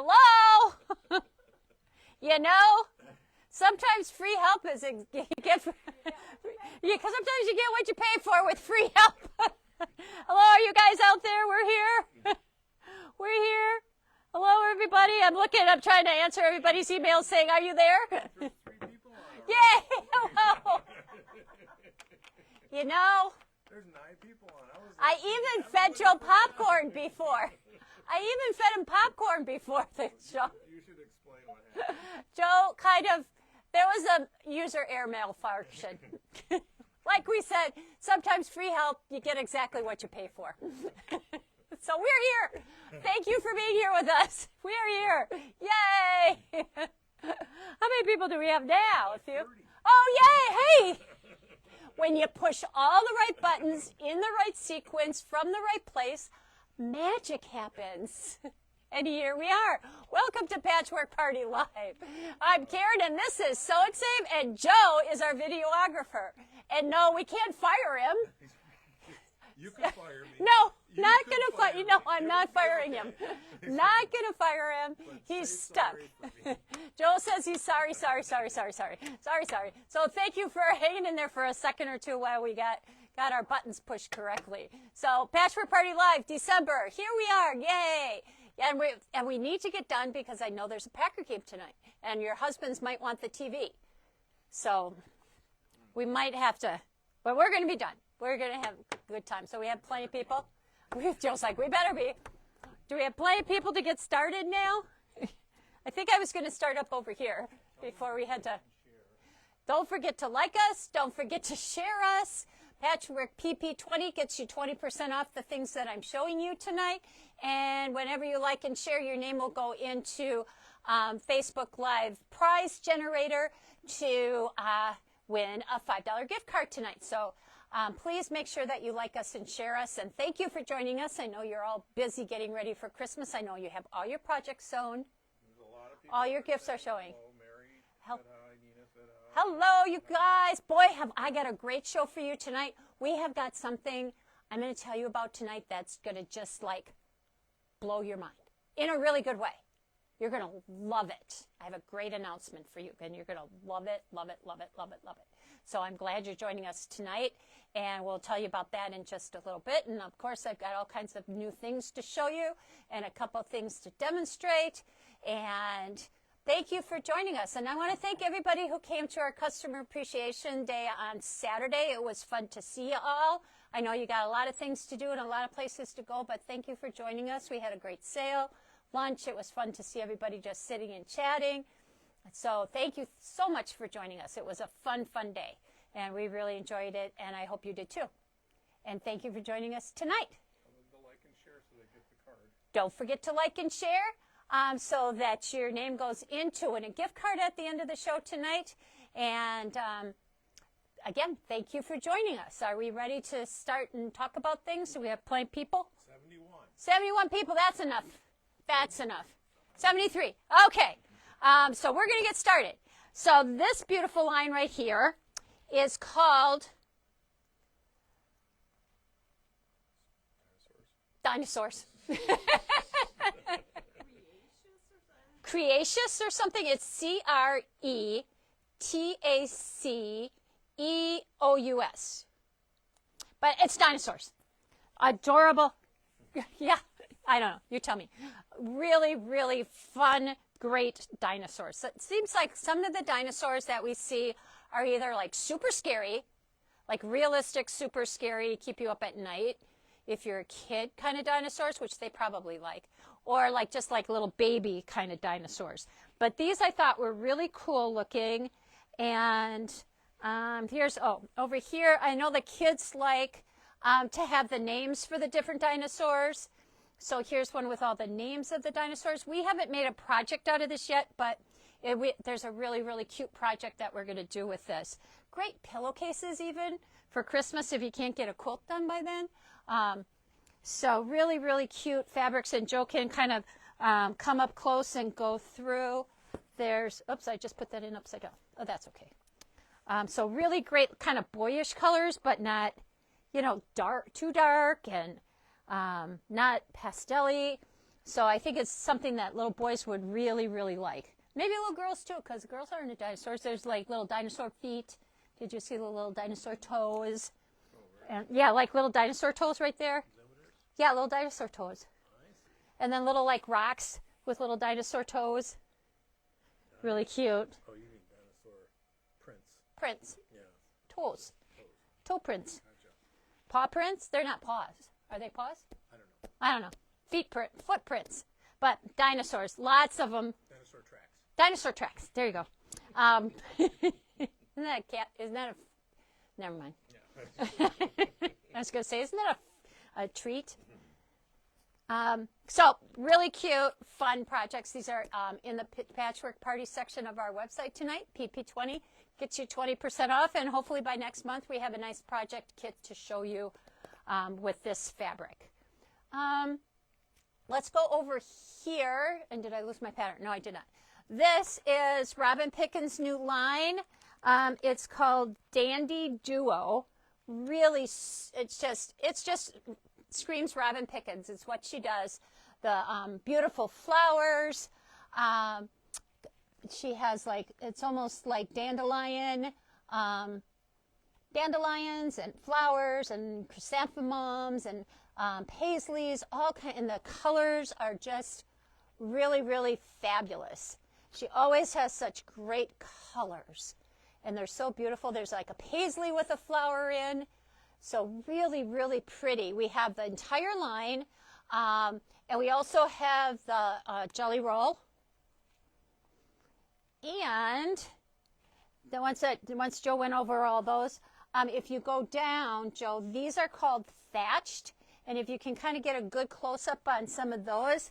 Hello? You know, sometimes free help is, you get, sometimes you get what you pay for with free help. Hello, are you guys out there? We're here. We're here. Hello, everybody. I'm trying to answer everybody's emails saying, are you there? There's 3 people on it. Yay, hello. You know, There's 9 people on it. I even fed Joe popcorn before. I even fed him popcorn before the show. You should explain what happened. Joe there was a user error malfunction. Like we said, sometimes free help, you get exactly what you pay for. So we're here. Thank you for being here with us. We are here. Yay. How many people do we have now? A few? Oh, yay. Hey. When you push all the right buttons in the right sequence from the right place, magic happens. And here we are. Welcome to Patchwork Party Live. I'm Karen, and this is So Excited, and Joe is our videographer. And no, we can't fire him. You can fire me. No, not going to fire you. No, I'm not firing him. Not going to fire him. He's stuck. Joe says he's sorry. So thank you for hanging in there for a second or two while we got our buttons pushed correctly. So Patchwork Party Live, December. Here we are. Yay. And we need to get done because I know there's a Packer game tonight. And your husbands might want the TV. So we might have to, but we're going to be done. We're going to have a good time. So we have plenty of people. Joe's like, we better be. Do we have plenty of people to get started now? I think I was going to start up over here before we had to. Don't forget to like us. Don't forget to share us. Patchwork PP20 gets you 20% off the things that I'm showing you tonight. And whenever you like and share, your name will go into Facebook Live prize generator to win a $5 gift card tonight. So please make sure that you like us and share us. And thank you for joining us. I know you're all busy getting ready for Christmas. I know you have all your projects sewn. All your gifts are showing. Hello, Mary said hi, Nina said hi. Hello, you guys. Boy, have I got a great show for you tonight. We have got something I'm going to tell you about tonight that's going to just like blow your mind in a really good way. You're going to love it. I have a great announcement for you, and you're going to love it, love it, love it, love it, love it. So I'm glad you're joining us tonight, and we'll tell you about that in just a little bit. And, of course, I've got all kinds of new things to show you and a couple of things to demonstrate. And thank you for joining us. And I want to thank everybody who came to our Customer Appreciation Day on Saturday. It was fun to see you all. I know you got a lot of things to do and a lot of places to go, but thank you for joining us. We had a great sale, lunch. It was fun to see everybody just sitting and chatting. So thank you so much for joining us. It was a fun, fun day, and we really enjoyed it, and I hope you did too. And thank you for joining us tonight. Like and share so they get the card. Don't forget to like and share so that your name goes into a gift card at the end of the show tonight. And again, thank you for joining us. Are we ready to start and talk about things? Do we have plenty of people? 71. 71 people. That's enough. That's enough. 73. Okay. So we're going to get started. So this beautiful line right here is called Dinosaurs. Creacious or something. It's Creaceous. But it's dinosaurs. Adorable. Yeah, I don't know. You tell me. Really, really fun, great dinosaurs. So it seems like some of the dinosaurs that we see are either like super scary, like realistic, super scary, keep you up at night if you're a kid kind of dinosaurs, which they probably like, or like just like little baby kind of dinosaurs. But these I thought were really cool looking. And over here, I know the kids like to have the names for the different dinosaurs. So here's one with all the names of the dinosaurs. We haven't made a project out of this yet, but there's a really, really cute project that we're going to do with this. Great pillowcases even for Christmas if you can't get a quilt done by then. So really, really cute fabrics, and Joe can kind of come up close and go through. Oops, I just put that in upside down. Oh, that's okay. So really great kind of boyish colors, but not, too dark and not pastel-y. So I think it's something that little boys would really, really like. Maybe little girls too, because girls are into dinosaurs. There's like little dinosaur feet. Did you see the little dinosaur toes? And yeah, like little dinosaur toes right there. Yeah, little dinosaur toes. And then little like rocks with little dinosaur toes. Really cute. Oh, you mean dinosaur prints. Prints. Yeah. Toes. Toe prints. Gotcha. Paw prints? They're not paws. Are they paws? I don't know. I don't know. Footprints. But dinosaurs, lots of them. Dinosaur tracks. Dinosaur tracks. There you go. Isn't that a cat? Isn't that a... Never mind. Yeah. I was going to say, isn't that a treat? So really cute, fun projects. These are in the Patchwork Party section of our website tonight. PP20 gets you 20% off, and hopefully by next month we have a nice project kit to show you with this fabric. Let's go over here. And did I lose my pattern? No, I did not. This is Robin Pickens' new line. It's called Dandy Duo. Really, it's just screams Robin Pickens. It's what she does. The beautiful flowers. She has like, it's almost like dandelions and flowers and chrysanthemums and paisleys, all kind, and the colors are just really, really fabulous. She always has such great colors, and they're so beautiful. There's like a paisley with a flower in, so really, really pretty. We have the entire line, and we also have the Jelly Roll, and the once Joe went over all those, if you go down, Joe, these are called thatched. And if you can kind of get a good close-up on some of those,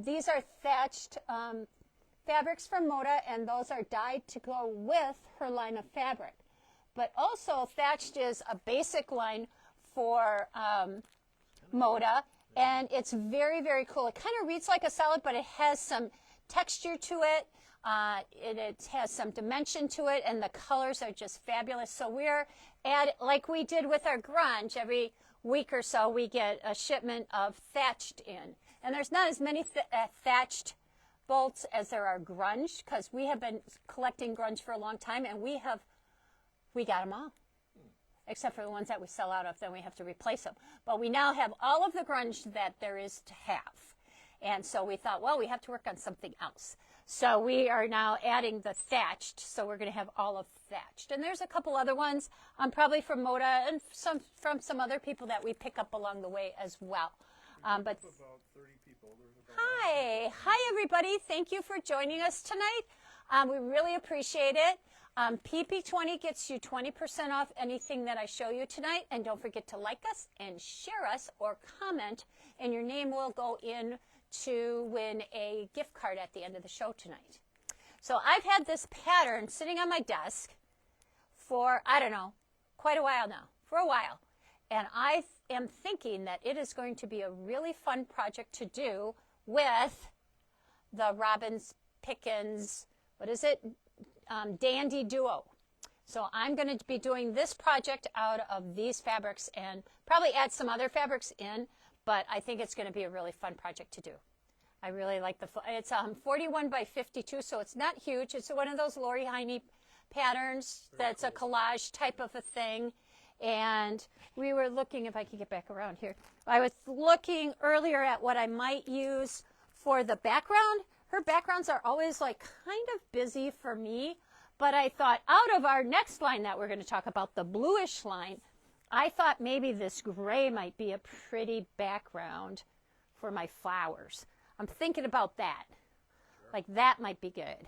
these are thatched fabrics from Moda, and those are dyed to go with her line of fabric. But also, thatched is a basic line for Moda, and it's very, very cool. It kind of reads like a solid, but it has some texture to it. It has some dimension to it, and the colors are just fabulous. So we're like we did with our grunge, every week or so we get a shipment of thatched in. And there's not as many thatched bolts as there are grunge, because we have been collecting grunge for a long time, and we got them all. Except for the ones that we sell out of, then we have to replace them. But we now have all of the grunge that there is to have. And so we thought, well, we have to work on something else. So we are now adding the thatched, so we're going to have all of thatched. And there's a couple other ones, probably from Moda and from some other people that we pick up along the way as well. But about 30 people. Hi everybody. Thank you for joining us tonight. We really appreciate it. PP20 gets you 20% off anything that I show you tonight. And don't forget to like us and share us or comment, and your name will go in to win a gift card at the end of the show tonight. So I've had this pattern sitting on my desk for, I don't know, quite a while now, for a while. And I am thinking that it is going to be a really fun project to do with the Robin Pickens, what is it? Dandy Duo. So I'm going to be doing this project out of these fabrics and probably add some other fabrics in, but I think it's going to be a really fun project to do. I really like it's 41 by 52, so it's not huge. It's one of those Lori Heine patterns that's a collage type of a thing. And we were looking, if I could get back around here, I was looking earlier at what I might use for the background. Her backgrounds are always like kind of busy for me, but I thought out of our next line that we're going to talk about, the bluish line, I thought maybe this gray might be a pretty background for my flowers. I'm thinking about that. Sure. Like that might be good.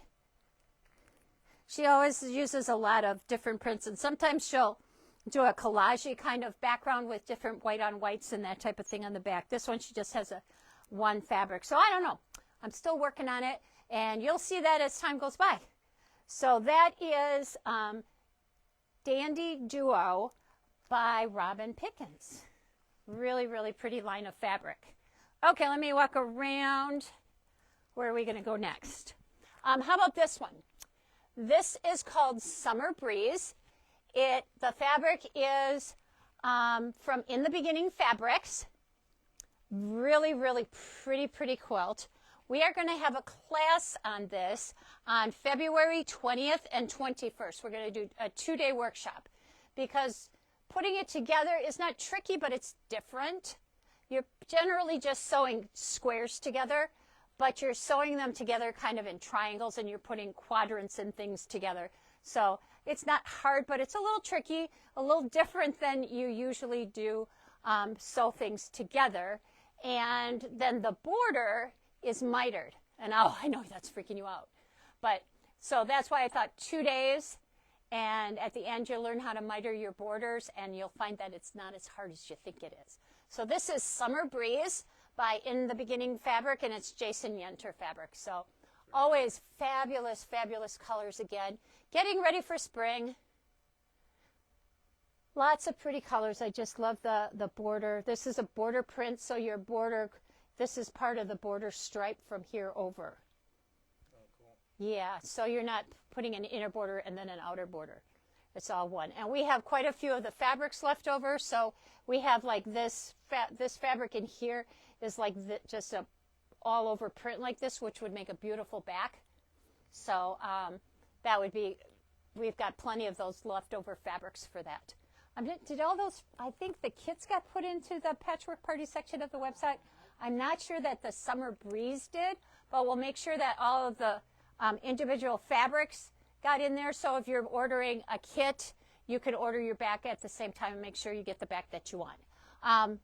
She always uses a lot of different prints, and sometimes she'll do a collage-y kind of background with different white on whites and that type of thing on the back. This one, she just has one fabric. So I don't know. I'm still working on it, and you'll see that as time goes by. So that is Dandy Duo by Robin Pickens. Really, really pretty line of fabric. Okay, let me walk around. Where are we going to go next? How about this one? This is called Summer Breeze. The fabric is from In the Beginning Fabrics. Really, really pretty quilt. We are going to have a class on this on February 20th and 21st. We're going to do a 2-day workshop because putting it together is not tricky, but it's different. You're generally just sewing squares together, but you're sewing them together kind of in triangles, and you're putting quadrants and things together. So it's not hard, but it's a little tricky, a little different than you usually do sew things together. And then the border is mitered. And oh, I know that's freaking you out. But so that's why I thought 2 days. And at the end, you'll learn how to miter your borders, and you'll find that it's not as hard as you think it is. So this is Summer Breeze by In the Beginning Fabric, and it's Jason Yenter fabric. So always fabulous, fabulous colors again. Getting ready for spring. Lots of pretty colors. I just love the border. This is a border print, so your border, this is part of the border stripe from here over. Oh, cool. Yeah, so you're not putting an inner border and then an outer border. It's all one. And we have quite a few of the fabrics left over, so we have like this fabric in here is like just a all over print like this, which would make a beautiful back. So that would be, we've got plenty of those leftover fabrics for that. Did all those, I think the kits got put into the Patchwork Party section of the website. I'm not sure that the Summer Breeze did, but we'll make sure that all of the individual fabrics got in there. So if you're ordering a kit, you can order your back at the same time and make sure you get the back that you want.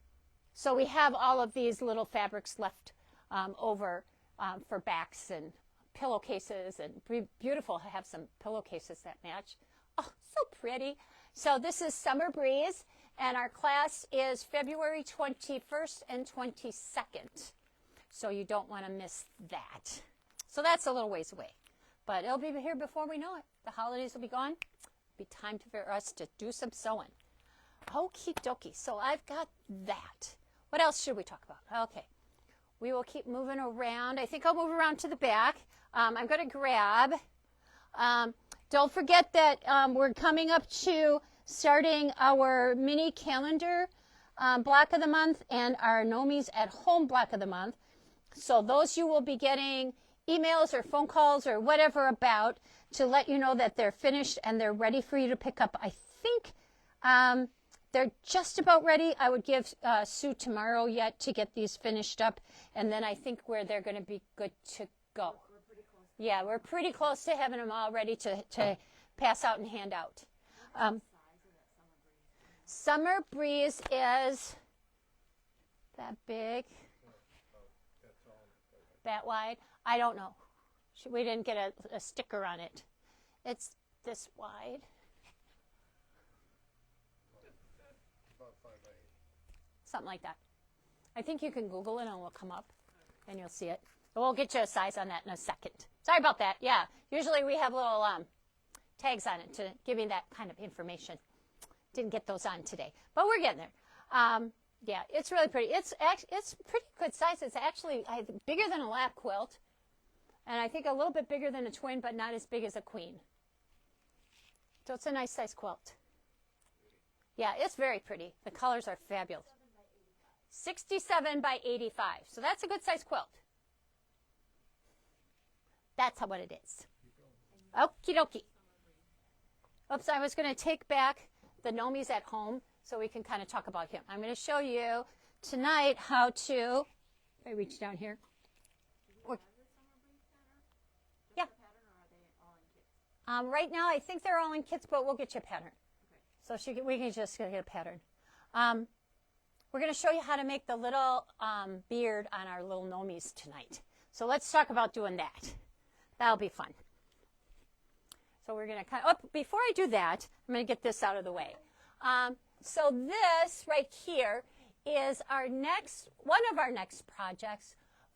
So we have all of these little fabrics left over for backs and pillowcases, and beautiful to have some pillowcases that match. Oh, so pretty. So this is Summer Breeze, and our class is February 21st and 22nd. So you don't want to miss that. So that's a little ways away, but it'll be here before we know it. The holidays will be gone. It'll be time for us to do some sewing. Okie dokie. So I've got that. What else should we talk about? Okay. We will keep moving around. I think I'll move around to the back. I'm going to grab. Don't forget that we're coming up to starting our mini calendar block of the month and our Nomies at Home block of the month. So those you will be getting emails or phone calls or whatever about to let you know that they're finished and they're ready for you to pick up. I think they're just about ready. I would give Sue tomorrow yet to get these finished up, and then I think they're going to be good to go. Yeah, we're pretty close to having them all ready to pass out and hand out. Summer Breeze is that big, that wide. I don't know. We didn't get a sticker on it. It's this wide. About 5 by 8. Something like that. I think you can Google it and it will come up and you'll see it. We'll get you a size on that in a second. Sorry about that. Yeah, usually we have little tags on it to give me that kind of information. Didn't get those on today, but we're getting there. Yeah, it's really pretty. It's pretty good size. It's actually bigger than a lap quilt, and I think a little bit bigger than a twin, but not as big as a queen. So it's a nice size quilt. Yeah, it's very pretty. The colors are fabulous. 67 by 85. So that's a good size quilt. That's what it is. Okie dokie. Oops, I was going to take back the Nomies at Home so we can kind of talk about him. I'm going to show you tonight how to, if I reach down here. Yeah. Right now I think they're all in kits, but we'll get you a pattern. So we can just get a pattern. We're going to show you how to make the little beard on our little Nomies tonight. So let's talk about doing that. That'll be fun. So we're going to before I do that, I'm going to get this out of the way. So this right here is one of our next projects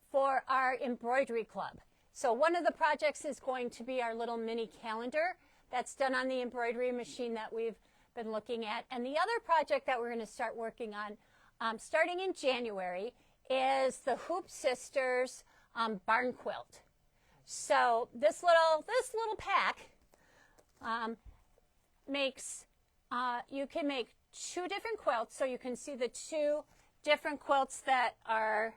for our embroidery club. So one of the projects is going to be our little mini calendar that's done on the embroidery machine that we've been looking at. And the other project that we're going to start working on starting in January is the Hoop Sisters barn quilt. So this little pack makes, you can make 2 different quilts, so you can see the 2 different quilts that are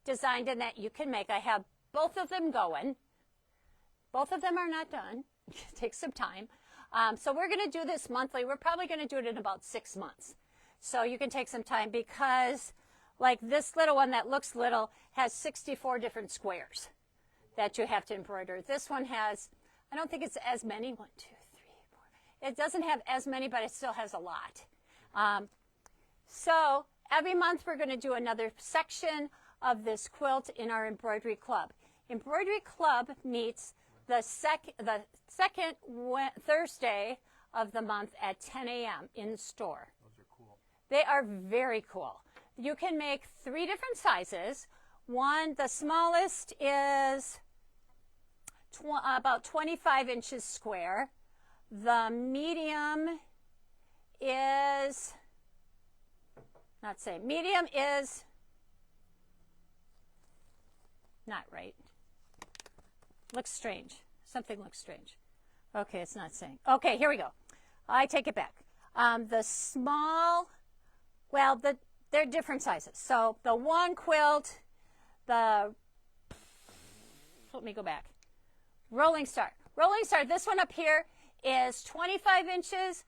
designed and that you can make. I have both of them going. Both of them are not done. It takes some time. So we're going to do this monthly. We're probably going to do it in about 6 months. So you can take some time because like this little one that looks little has 64 different squares that you have to embroider. This one has, I don't think it's as many. 1, 2, 3, 4. It doesn't have as many, but it still has a lot. So every month we're going to do another section of this quilt in our embroidery club. Embroidery club meets the second Thursday of the month at 10 a.m. in store. Those are cool. They are very cool. You can make 3 different sizes. One, the smallest is about 25 inches square. The medium is, medium is not right. Looks strange. Something looks strange. Okay, it's not saying. Okay, here we go. I take it back. The small, well, they're different sizes. So the one quilt, let me go back. Rolling Star. Rolling Star, this one up here is 25 inches,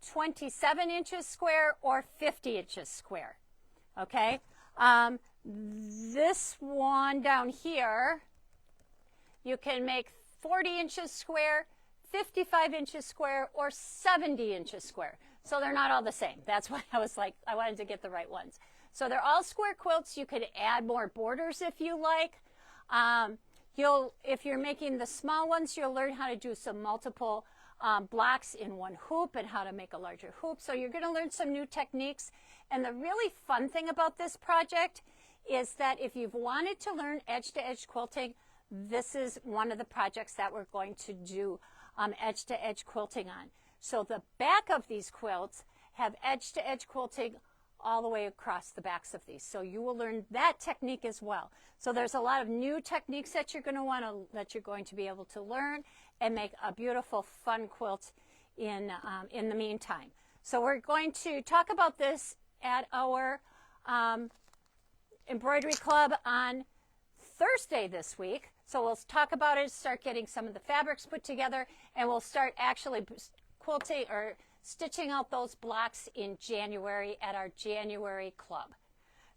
27 inches square, or 50 inches square. Okay? This one down here, you can make 40 inches square, 55 inches square, or 70 inches square. So they're not all the same. That's why I was like, I wanted to get the right ones. So they're all square quilts. You could add more borders if you like. If you're making the small ones, you'll learn how to do some multiple blocks in one hoop and how to make a larger hoop. So you're going to learn some new techniques. And the really fun thing about this project is that if you've wanted to learn edge-to-edge quilting, this is one of the projects that we're going to do edge-to-edge quilting on. So the back of these quilts have edge-to-edge quilting all the way across the backs of these. So you will learn that technique as well. So there's a lot of new techniques that you're going to be able to learn and make a beautiful, fun quilt in the meantime. So we're going to talk about this at our embroidery club on Thursday this week. So we'll talk about it, start getting some of the fabrics put together, and we'll start actually quilting or stitching out those blocks in January at our January club.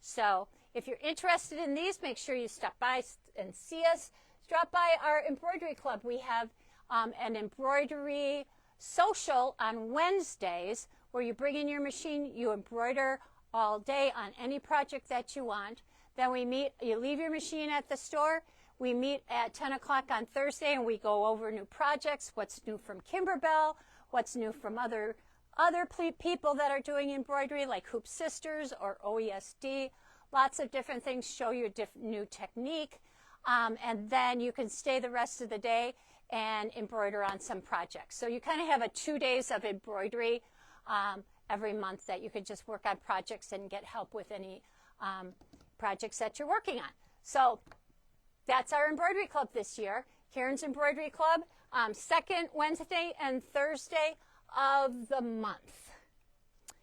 So if you're interested in these, make sure you stop by and see us. Drop by our embroidery club. We have an embroidery social on Wednesdays where you bring in your machine, you embroider all day on any project that you want. Then we meet, you leave your machine at the store. We meet at 10 o'clock on Thursday and we go over new projects, what's new from Kimberbell, what's new from other people that are doing embroidery like Hoop Sisters or OESD. Lots of different things, show you a new technique. And then you can stay the rest of the day and embroider on some projects. So you kind of have a 2 days of embroidery every month that you could just work on projects and get help with any projects that you're working on. So that's our embroidery club this year. Karen's Embroidery Club, second Wednesday and Thursday of the month.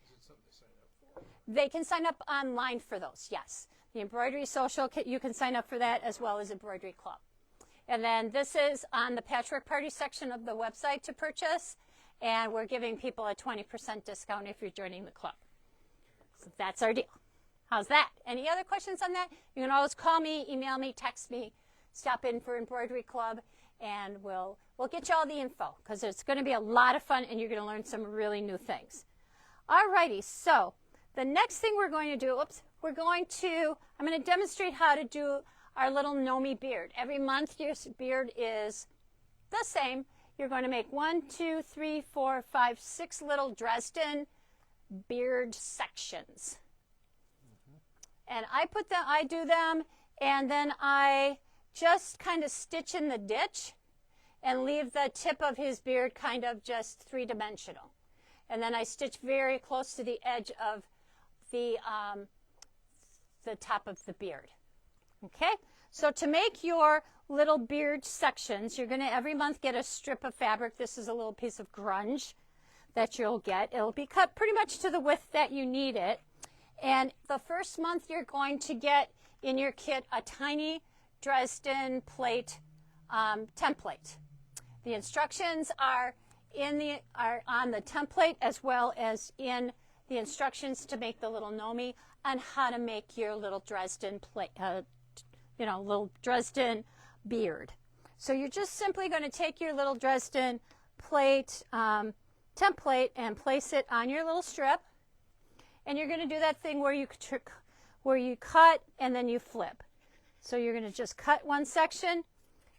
Is it something to sign up for? They can sign up online for those, yes. The Embroidery Social, you can sign up for that as well as Embroidery Club. And then this is on the Patchwork Party section of the website to purchase, and we're giving people a 20% discount if you're joining the club. So that's our deal. How's that? Any other questions on that? You can always call me, email me, text me, stop in for Embroidery Club, and we'll get you all the info because it's going to be a lot of fun and you're going to learn some really new things. All righty, so the next thing we're going to do, I'm going to demonstrate how to do our little Nomi beard. Every month your beard is the same. You're going to make 1, 2, 3, 4, 5, 6 little Dresden beard sections. And I do them, and then I just kind of stitch in the ditch and leave the tip of his beard kind of just three-dimensional. And then I stitch very close to the edge of the top of the beard. Okay? So to make your little beard sections, you're going to every month get a strip of fabric. This is a little piece of grunge that you'll get. It'll be cut pretty much to the width that you need it. And the first month you're going to get in your kit a tiny Dresden plate template. The instructions are on the template as well as in the instructions to make the little Nomi on how to make your little Dresden plate, little Dresden beard. So you're just simply going to take your little Dresden plate template and place it on your little strip. And you're going to do that thing where you cut and then you flip. So you're going to just cut one section,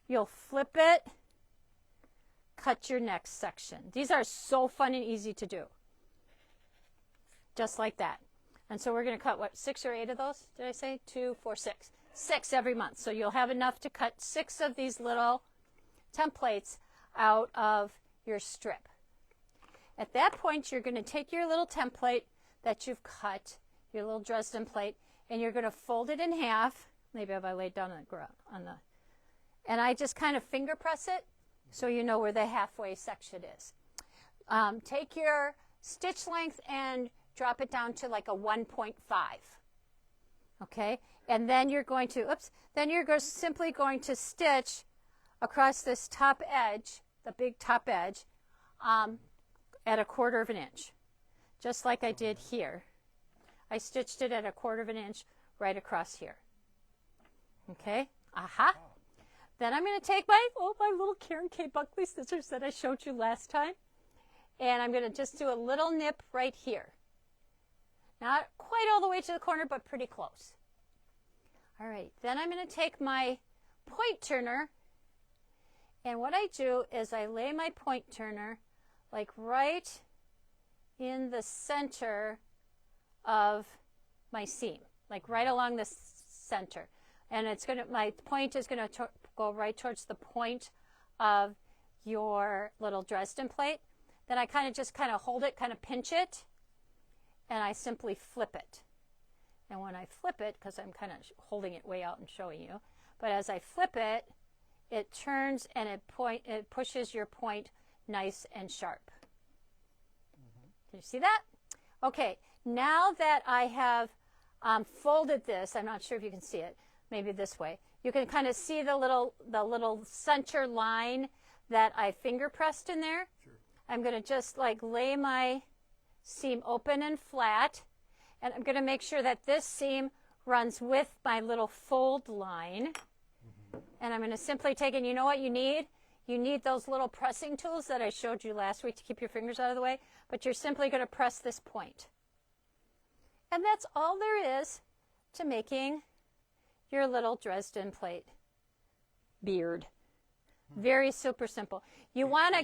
you'll flip it, cut your next section. These are so fun and easy to do. Just like that. And so we're going to cut, 6 or 8 of those? Did I say? 2, 4, 6. 6 every month. So you'll have enough to cut 6 of these little templates out of your strip. At that point, you're going to take your little template that you've cut, your little Dresden plate, and you're going to fold it in half. Maybe if I lay it down on the ground, and I just kind of finger press it so you know where the halfway section is. Take your stitch length and drop it down to like a 1.5. Okay, and then you're going to, simply going to stitch across this top edge, the big top edge, at a 1/4 of an inch, just like I did here. I stitched it at a 1/4 of an inch right across here. Okay, Then I'm going to take my little Karen K. Buckley scissors that I showed you last time, and I'm going to just do a little nip right here. Not quite all the way to the corner, but pretty close. All right, then I'm going to take my point turner, and what I do is I lay my point turner like right in the center of my seam, like right along the center. And my point is going to go right towards the point of your little Dresden plate. Then I kind of hold it, kind of pinch it, and I simply flip it. And when I flip it, because I'm kind of holding it way out and showing you, but as I flip it, it turns and it pushes your point nice and sharp. Can you see that? Okay, now that I have folded this, I'm not sure if you can see it, maybe this way. You can kind of see the little center line that I finger pressed in there. Sure. I'm going to just like lay my seam open and flat, and I'm going to make sure that this seam runs with my little fold line. And I'm going to simply take, and you know what you need? You need those little pressing tools that I showed you last week to keep your fingers out of the way, but you're simply going to press this point. And that's all there is to making your little Dresden plate beard. Very super simple. You want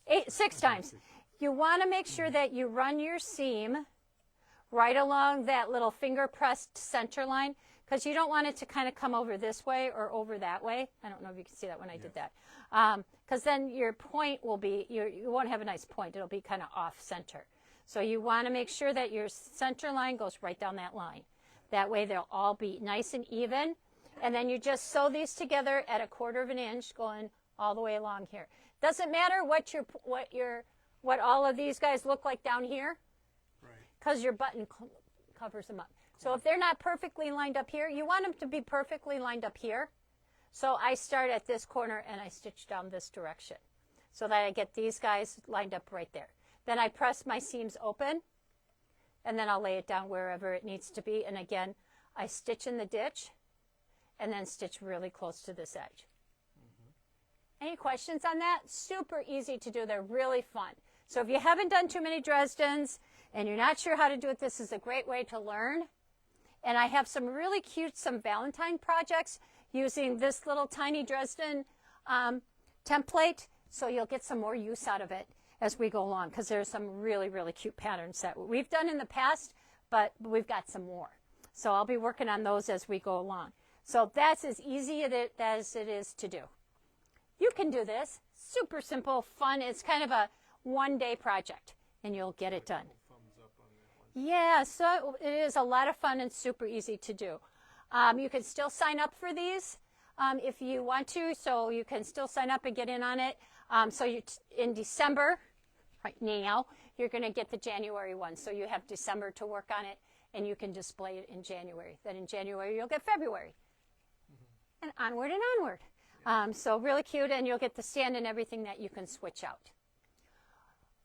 to 6 times. You want to make sure that you run your seam right along that little finger pressed center line, because you don't want it to kind of come over this way or over that way. I don't know if you can see that when I did that. Because then your point will be, you won't have a nice point. It'll be kind of off center. So you want to make sure that your center line goes right down that line. That way they'll all be nice and even. And then you just sew these together at a 1/4 of an inch going all the way along here. Doesn't matter what all of these guys look like down here, because your button covers them up. So if they're not perfectly lined up here, you want them to be perfectly lined up here. So I start at this corner and I stitch down this direction so that I get these guys lined up right there. Then I press my seams open, and then I'll lay it down wherever it needs to be. And again, I stitch in the ditch and then stitch really close to this edge. Any questions on that? Super easy to do. They're really fun. So if you haven't done too many Dresdens and you're not sure how to do it, this is a great way to learn. And I have some really cute, some Valentine projects using this little tiny Dresden template. So you'll get some more use out of it as we go along, because there's some really, really cute patterns that we've done in the past, but we've got some more. So I'll be working on those as we go along. So that's as easy as it is to do. You can do this. Super simple, fun. It's kind of a one-day project, and you'll get it done. Yeah, so it is a lot of fun and super easy to do. You can still sign up for these if you want to, so you can still sign up and get in on it. So in December, right now, you're going to get the January one. So you have December to work on it, and you can display it in January. Then in January, you'll get February. And onward and onward. So really cute, and you'll get the stand and everything that you can switch out.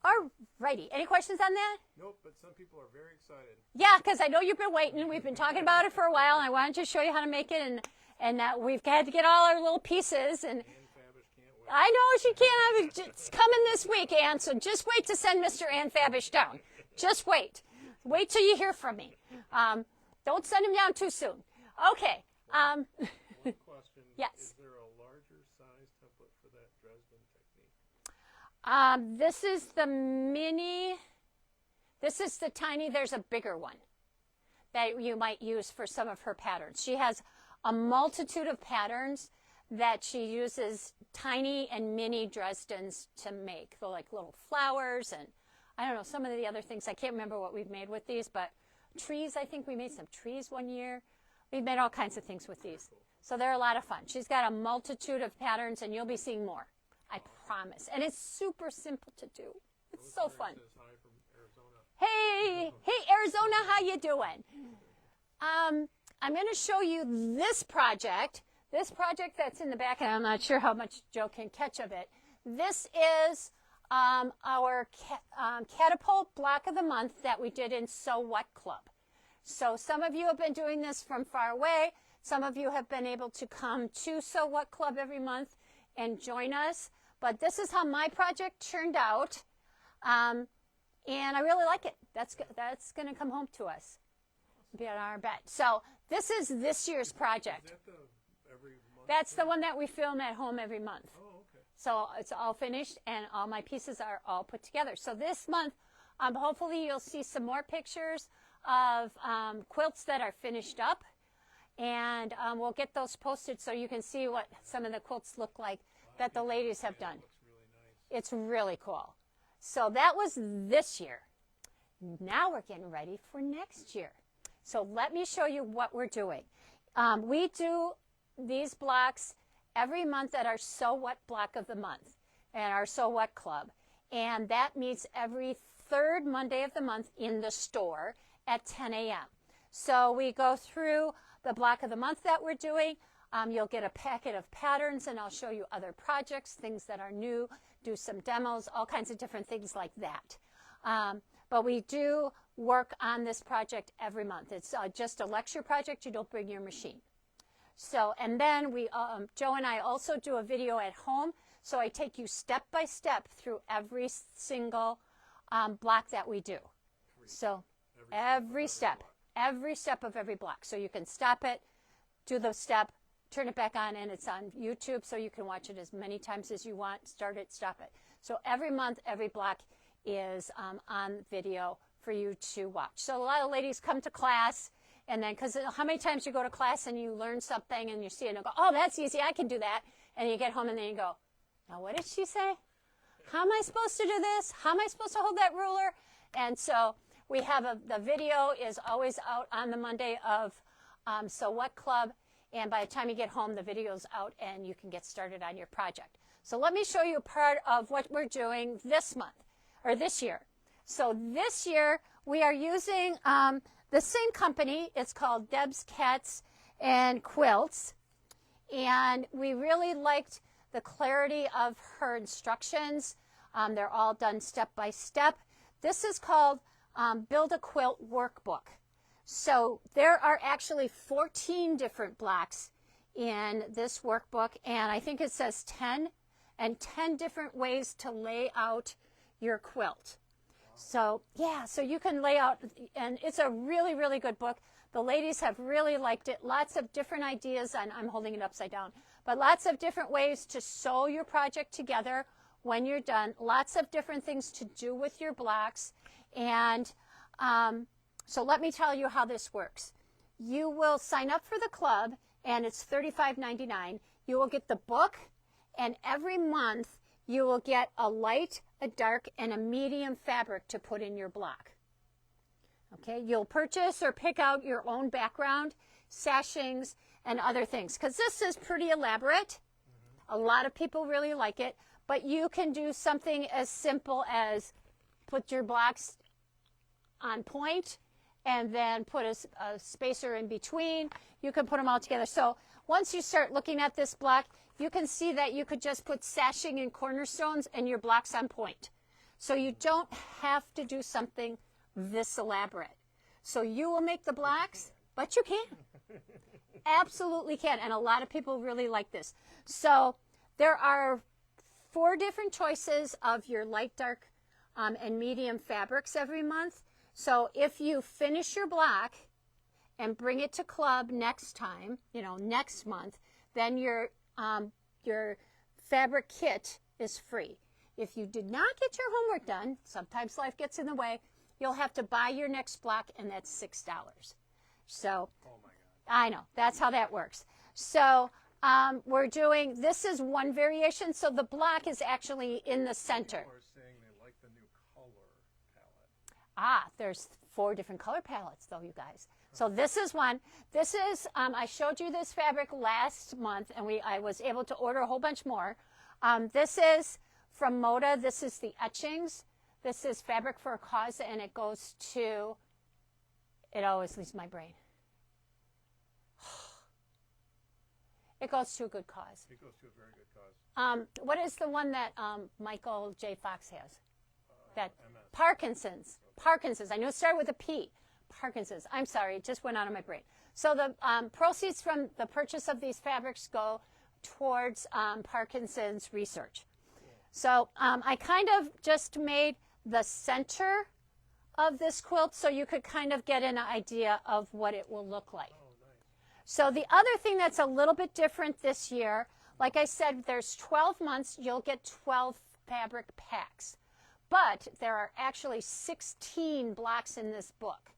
All righty. Any questions on that? Nope, but some people are very excited. Yeah, because I know you've been waiting. We've been talking about it for a while, and I wanted to show you how to make it, and we've had to get all our little pieces. And Fabish can't wait. I know she can't have it. It's coming this week, Ann, so just wait to send Mr. Ann Fabish down. Just wait. Wait till you hear from me. Don't send him down too soon. Okay. One question. Yes. Is there a larger size template for that Dresden technique? This is the mini. This is the tiny. There's a bigger one that you might use for some of her patterns. She has a multitude of patterns that she uses tiny and mini Dresdens to make. They're like little flowers and I don't know, some of the other things. I can't remember what we've made with these, but trees, I think we made some trees one year. We've made all kinds of things with these. So they're a lot of fun. She's got a multitude of patterns, and you'll be seeing more. I promise. And it's super simple to do. It's so fun. Hey, Arizona, how you doing? I'm going to show you this project that's in the back, and I'm not sure how much Joe can catch of it. This is our catapult block of the month that we did in So What Club. So some of you have been doing this from far away. Some of you have been able to come to So What Club every month and join us. But this is how my project turned out. And I really like it. That's going to come home to us. Be on our bet. So this is this year's project. Is that the every month? That's the one that we film at home every month. Oh, okay. So it's all finished and all my pieces are all put together. So this month, hopefully you'll see some more pictures of quilts that are finished up. And we'll get those posted so you can see what some of the quilts look like that the ladies have done. It looks really nice. It's really cool. So that was this year. Now we're getting ready for next year. So let me show you what we're doing. We do these blocks every month at our So What block of the month and our So What Club. And that meets every third Monday of the month in the store at 10 a.m. So we go through the block of the month that we're doing. You'll get a packet of patterns, and I'll show you other projects, things that are new, do some demos, all kinds of different things like that. But we do work on this project every month. It's just a lecture project. You don't bring your machine. So, and then Joe and I also do a video at home. So I take you step by step through every single block that we do. So every step of every block. So you can stop it, do the step, turn it back on, and it's on YouTube, so you can watch it as many times as you want. Start it, stop it. So every month, every block is on video for you to watch. So a lot of ladies come to class, and then, because how many times you go to class and you learn something and you see it and go, oh, that's easy, I can do that. And you get home and then you go, now what did she say? How am I supposed to do this? How am I supposed to hold that ruler? And so we have the video is always out on the Monday of So What Club. And by the time you get home, the video's out and you can get started on your project. So let me show you a part of what we're doing this month, or this year. So this year, we are using the same company. It's called Deb's Cats and Quilts. And we really liked the clarity of her instructions. They're all done step by step. This is called Build a Quilt Workbook. So there are actually 14 different blocks in this workbook, and I think it says 10 different ways to lay out your quilt. So yeah, so you can lay out, and it's a really, really good book. The ladies have really liked it. Lots of different ideas, and I'm holding it upside down, but lots of different ways to sew your project together when you're done. Lots of different things to do with your blocks, and so let me tell you how this works. You will sign up for the club, and it's $35.99. You will get the book, and every month you will get a light, a dark, and a medium fabric to put in your block. Okay, you'll purchase or pick out your own background, sashings, and other things, because this is pretty elaborate. A lot of people really like it, but you can do something as simple as put your blocks on point and then put a spacer in between. You can put them all together. So once you start looking at this block, you can see that you could just put sashing and cornerstones and your block's on point. So you don't have to do something this elaborate. So you will make the blocks, but you can. Absolutely can. And a lot of people really like this. So there are 4 different choices of your light, dark, and medium fabrics every month. So if you finish your block and bring it to club next time, next month, then your fabric kit is free. If you did not get your homework done, sometimes life gets in the way, you'll have to buy your next block, and that's $6. So, Oh my God. I know, that's how that works. So we're doing, this is one variation, so the block is actually in the center. People are saying they like the new color palette. There's 4 different color palettes, though, you guys. So this is one. This is, I showed you this fabric last month, and I was able to order a whole bunch more. This is from Moda. This is the etchings. This is Fabric for a Cause, and it goes to, it always leaves my brain. It goes to a good cause. It goes to a very good cause. What is the one that Michael J. Fox has? That MS. Parkinson's. Parkinson's. I knew it started with a P. Parkinson's. I'm sorry, it just went out of my brain. So the proceeds from the purchase of these fabrics go towards Parkinson's research. So I kind of just made the center of this quilt so you could kind of get an idea of what it will look like. Oh, nice. So the other thing that's a little bit different this year, like I said, there's 12 months, you'll get 12 fabric packs. But there are actually 16 blocks in this book.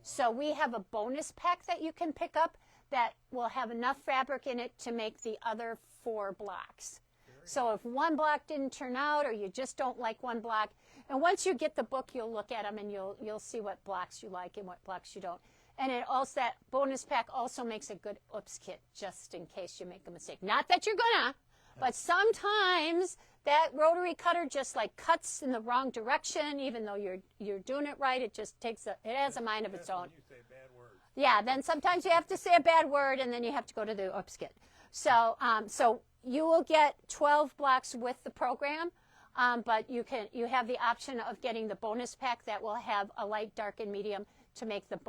So we have a bonus pack that you can pick up that will have enough fabric in it to make the other 4 blocks. So if one block didn't turn out, or you just don't like one block, and once you get the book, you'll look at them and you'll see what blocks you like and what blocks you don't. And it also, that bonus pack also makes a good oops kit, just in case you make a mistake. Not that you're gonna, but sometimes that rotary cutter just like cuts in the wrong direction, even though you're doing it right. It just takes it has a mind of its own. When you say bad words. Yeah, then sometimes you have to say a bad word, and then you have to go to the oops kit. So so you will get 12 blocks with the program, but you have the option of getting the bonus pack that will have a light, dark, and medium to make the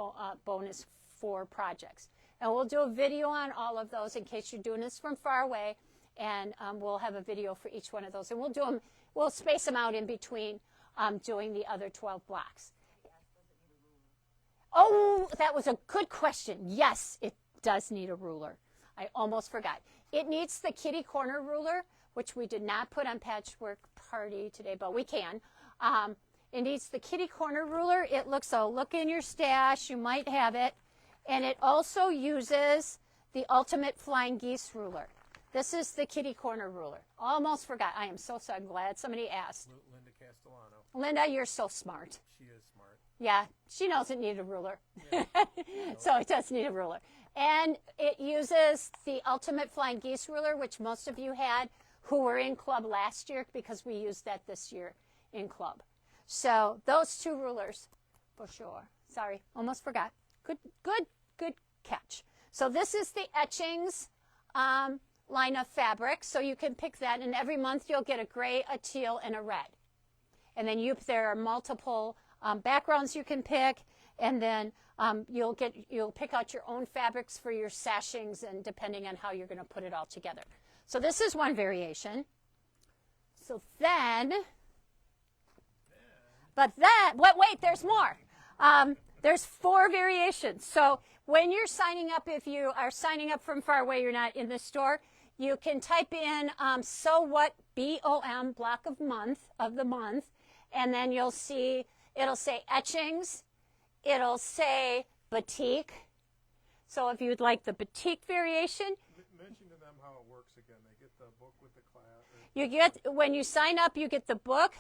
bonus 4 projects. And we'll do a video on all of those in case you're doing this from far away, and we'll have a video for each one of those. And we'll space them out in between doing the other 12 blocks. Oh, that was a good question. Yes, it does need a ruler. I almost forgot. It needs the kitty corner ruler, which we did not put on Patchwork Party today, but we can. It needs the kitty corner ruler. It looks, so look in your stash, you might have it. And it also uses the Ultimate Flying Geese ruler. This is the kitty corner ruler. Almost forgot. I am so glad somebody asked. Linda Castellano. Linda, you're so smart. She is smart. Yeah, she knows it needed a ruler. Yeah. So it does need a ruler. And it uses the Ultimate Flying Geese ruler, which most of you had who were in club last year, because we used that this year in club. So those 2 rulers for sure. Sorry, almost forgot. Good catch. So this is the etchings line of fabric. So you can pick that, and every month you'll get a gray, a teal, and a red. And then there are multiple backgrounds you can pick, and then you'll pick out your own fabrics for your sashings, and depending on how you're going to put it all together. So this is one variation. So then, wait, there's more. There's 4 variations. So when you're signing up, if you are signing up from far away, you're not in the store, you can type in so what BOM block of the month, and then you'll see it'll say etchings, it'll say batik. So if you'd like the batik variation, Mention to them how it works again. They get the book with the class. you get, when you sign up, you get the book,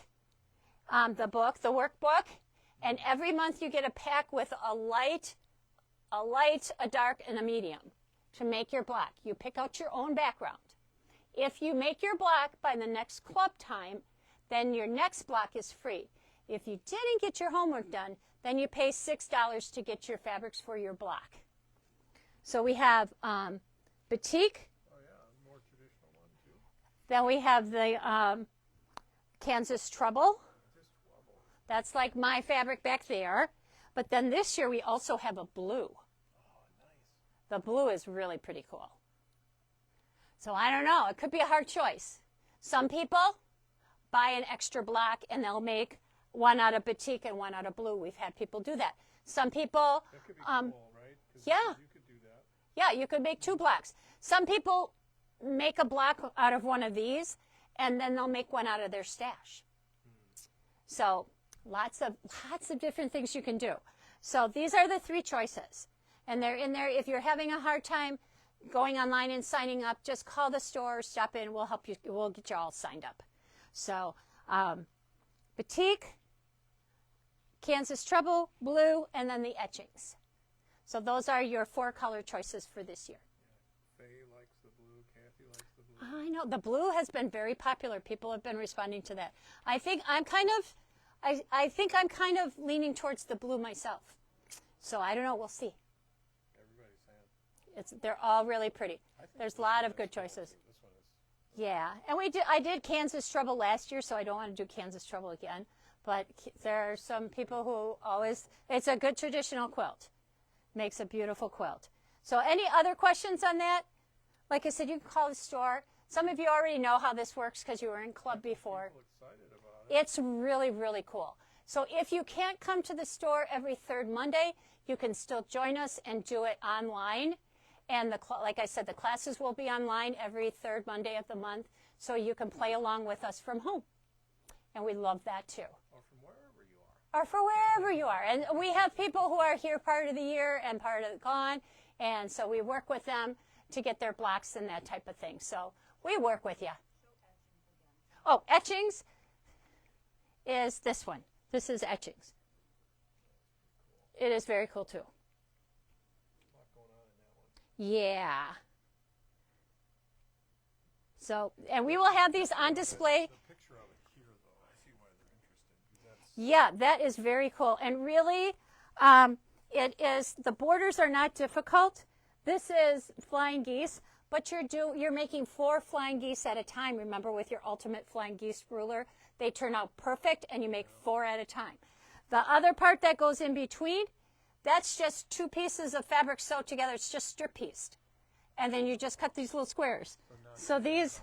the workbook, and every month you get a pack with a light, a dark, and a medium to make your block. You pick out your own background. If you make your block by the next club time, then your next block is free. If you didn't get your homework done, then you pay $6 to get your fabrics for your block. So we have batik. Oh yeah, more traditional one too. Then we have the Kansas Trouble. That's like my fabric back there. But then this year we also have a blue. Oh, nice. The blue is really pretty cool. So I don't know. It could be a hard choice. Some people buy an extra block and they'll make one out of batik and one out of blue. We've had people do that. Some people, That could be cool, right? 'Cause yeah. You could do that. Yeah, you could make 2 blocks. Some people make a block out of one of these, and then they'll make one out of their stash. So lots of different things you can do. So these are the 3 choices, and they're in there. If you're having a hard time going online and signing up, just call the store, stop in. We'll help you. We'll get you all signed up. So batik, Kansas Trouble, blue, and then the etchings. So those are your 4 color choices for this year. Faye likes the blue. Kathy likes the blue. I know the blue has been very popular. People have been responding to that. I think I'm kind of leaning towards the blue myself. So I don't know. We'll see. Everybody's saying. They're all really pretty. There's a lot of good choices. This one is. Yeah, and I did Kansas Trouble last year, so I don't want to do Kansas Trouble again. But there are some people who always. It's a good traditional quilt. Makes a beautiful quilt. So any other questions on that? Like I said, you can call the store. Some of you already know how this works because you were in club before. People excited about it. It's really, really cool. So if you can't come to the store every 3rd Monday, you can still join us and do it online. And like I said, the classes will be online every 3rd Monday of the month, so you can play along with us from home. And we love that too. Or from wherever you are. Or for wherever you are. And we have people who are here part of the year and part of the gone, and so we work with them to get their blocks and that type of thing. So we work with you. Oh, etchings is this one. This is etchings. It is very cool too. A lot going on in that one. Yeah. So, and we will have these on display. The picture of it here, though, I see why they're interested. Yeah, that is very cool. And really, it is, the borders are not difficult. This is flying geese, but you're making 4 flying geese at a time. Remember, with your ultimate flying geese ruler, they turn out perfect, and you make 4 at a time. The other part that goes in between, that's just 2 pieces of fabric sewed together. It's just strip pieced. And then you just cut these little squares. So these,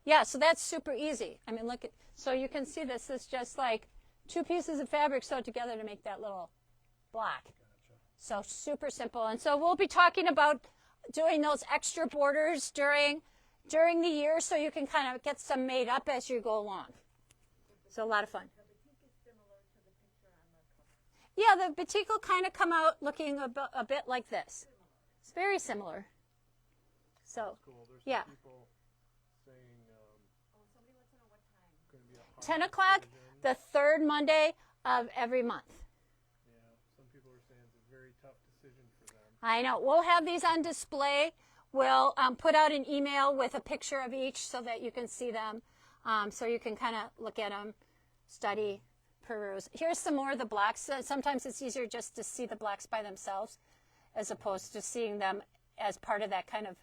yeah, so that's super easy. I mean, look at, so you can see this is just like 2 pieces of fabric sewed together to make that little block. So super simple. And so we'll be talking about doing those extra borders during the year so you can kind of get some made up as you go along. So a lot of fun. Yeah, the batik will kind of come out looking a bit like this. It's very similar. So, Cool. There's yeah. people saying Somebody wants to know what time. going to be a hard 10 o'clock, decision. the 3rd Monday of every month. Yeah, some people are saying it's a very tough decision for them. I know. We'll have these on display. We'll put out an email with a picture of each so that you can see them. So you can kind of look at them, study, peruse. Here's some more of the blocks. Sometimes it's easier just to see the blocks by themselves as opposed to seeing them as part of that kind of,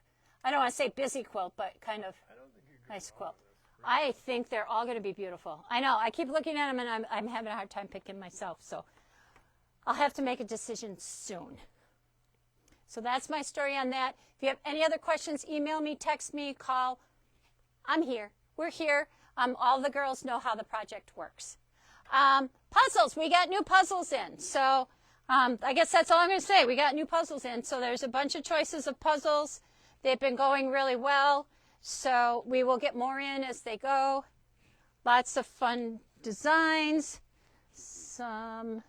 I don't want to say busy quilt, but kind of I don't think you could nice go quilt. wrong with this. I think they're all going to be beautiful. I know. I keep looking at them and I'm having a hard time picking myself. So I'll have to make a decision soon. So that's my story on that. If you have any other questions, email me, text me, call. I'm here. We're here. All the girls know how the project works. Puzzles. We got new puzzles in. So I guess that's all I'm going to say. We got new puzzles in. So there's a bunch of choices of puzzles. They've been going really well. So we will get more in as they go. Lots of fun designs. Some,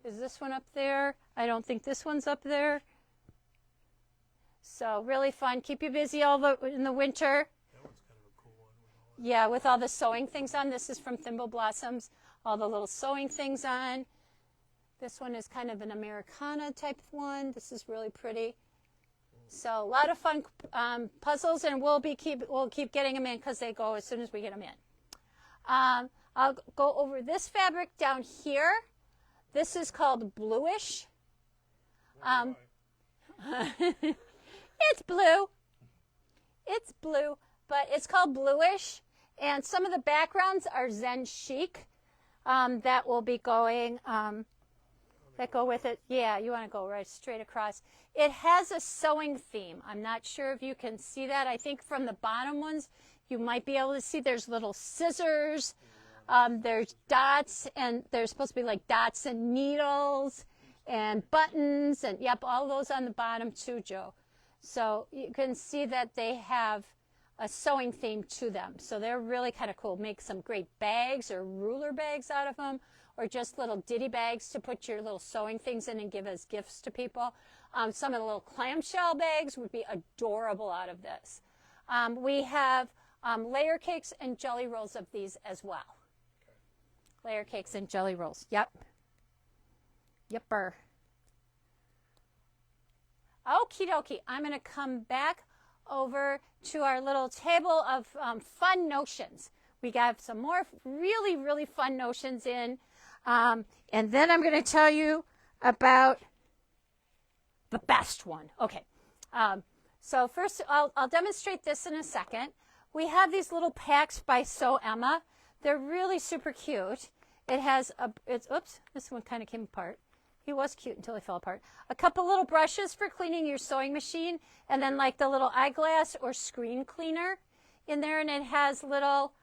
is this one up there? I don't think this one's up there. So really fun. Keep you busy in the winter. That one's kind of a cool one. With all Yeah, with all the sewing things on. This is from Thimble Blossoms. All the little sewing things on. This one is kind of an Americana type one. This is really pretty. So a lot of fun puzzles, and we'll keep getting them in because they go as soon as we get them in. I'll go over this fabric down here. This is called Bluish. Why? It's blue. It's blue, but it's called Bluish. And some of the backgrounds are Zen Chic that will be going, that go with it. Yeah, you want to go right straight across. It has a sewing theme. I'm not sure if you can see that. I think from the bottom ones, you might be able to see there's little scissors. There's dots, and there's supposed to be like dots and needles and buttons, and yep, all those on the bottom too, Joe. So you can see that they have a sewing theme to them. So they're really kind of cool. Make some great bags or ruler bags out of them, or just little ditty bags to put your little sewing things in and give as gifts to people. Some of the little clamshell bags would be adorable out of this. We have layer cakes and jelly rolls of these as well. Okay. Layer cakes and jelly rolls. Yep. Yepper. Okie dokie. I'm going to come back over to our little table of fun notions. We got some more really, really fun notions in. And then I'm going to tell you about the best one. Okay. So first, I'll demonstrate this in a second. We have these little packs by Sew Emma. They're really super cute. It has oops, this one kind of came apart. He was cute until he fell apart. A couple little brushes for cleaning your sewing machine, and then like the little eyeglass or screen cleaner in there, and it has little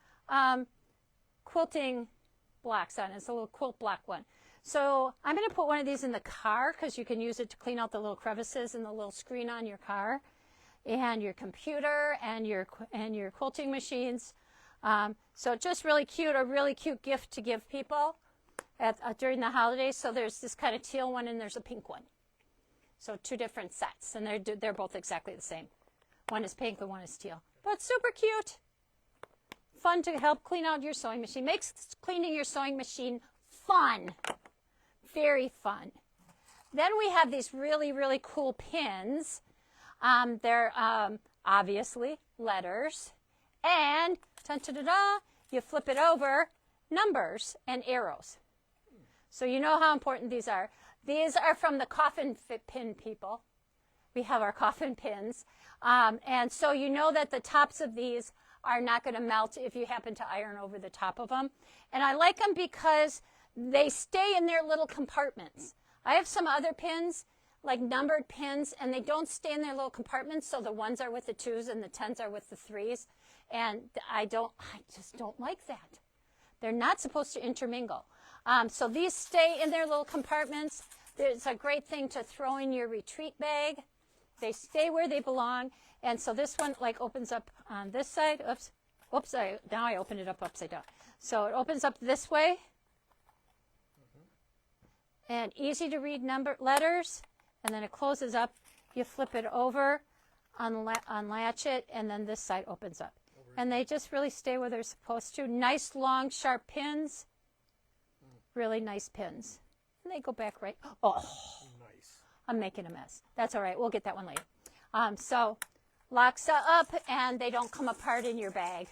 quilting blocks on it. It's a little quilt block one. So I'm going to put one of these in the car because you can use it to clean out the little crevices in the little screen on your car and your computer and your quilting machines. So just really cute, a really cute gift to give people during the holidays. So there's this kind of teal one and there's a pink one. So two different sets, and they're both exactly the same. One is pink and one is teal. But super cute. Fun to help clean out your sewing machine. Makes cleaning your sewing machine fun. Very fun. Then we have these really, really cool pins. They're obviously letters. And ta-da-da-da, you flip it over, numbers and arrows. So you know how important these are. These are from the coffin pin people. We have our coffin pins. And so you know that the tops of these are not going to melt if you happen to iron over the top of them. And I like them because they stay in their little compartments. I have some other pins, like numbered pins, and they don't stay in their little compartments, so the ones are with the 2s and the 10s are with the 3s. And I just don't like that. They're not supposed to intermingle. So these stay in their little compartments. It's a great thing to throw in your retreat bag. They stay where they belong. And so this one like opens up on this side. Oops, now I opened it up upside down. So it opens up this way. And easy to read letters. And then it closes up. You flip it over, unlatch it, and then this side opens up. And they just really stay where they're supposed to. Nice, long, sharp pins. Really nice pins. And they go back right. Oh, Nice. I'm making a mess. That's all right. We'll get that one later. So locks up, and they don't come apart in your bag.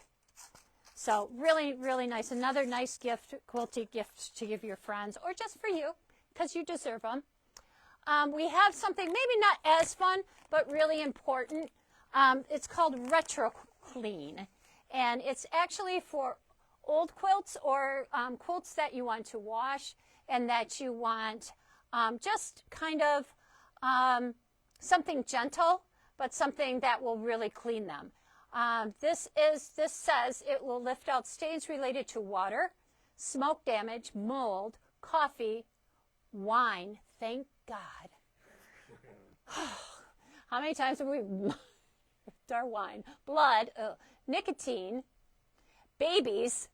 So really, really nice. Another nice gift, quilty gift to give your friends, or just for you, because you deserve them. We have something maybe not as fun, but really important. It's called Retro Clean. And it's actually for old quilts or quilts that you want to wash and that you want just kind of something gentle, but something that will really clean them. This says it will lift out stains related to water, smoke damage, mold, coffee, wine. Thank God. How many times have we our wine, blood, nicotine, babies,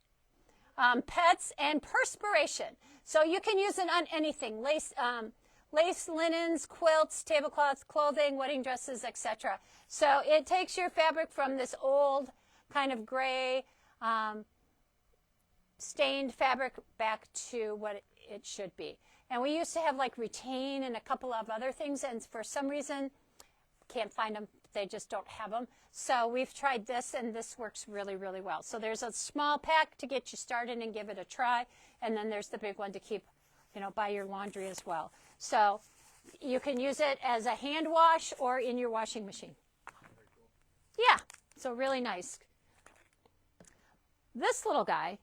pets, and perspiration. So you can use it on anything: lace, linens, quilts, tablecloths, clothing, wedding dresses, etc. So it takes your fabric from this old kind of gray, stained fabric back to what it should be. And we used to have like Racine and a couple of other things, and for some reason, can't find them. They just don't have them. So we've tried this, and this works really, really well. So there's a small pack to get you started and give it a try, and then there's the big one to keep by your laundry as well. So you can use it as a hand wash or in your washing machine. Yeah, so really nice. This little guy,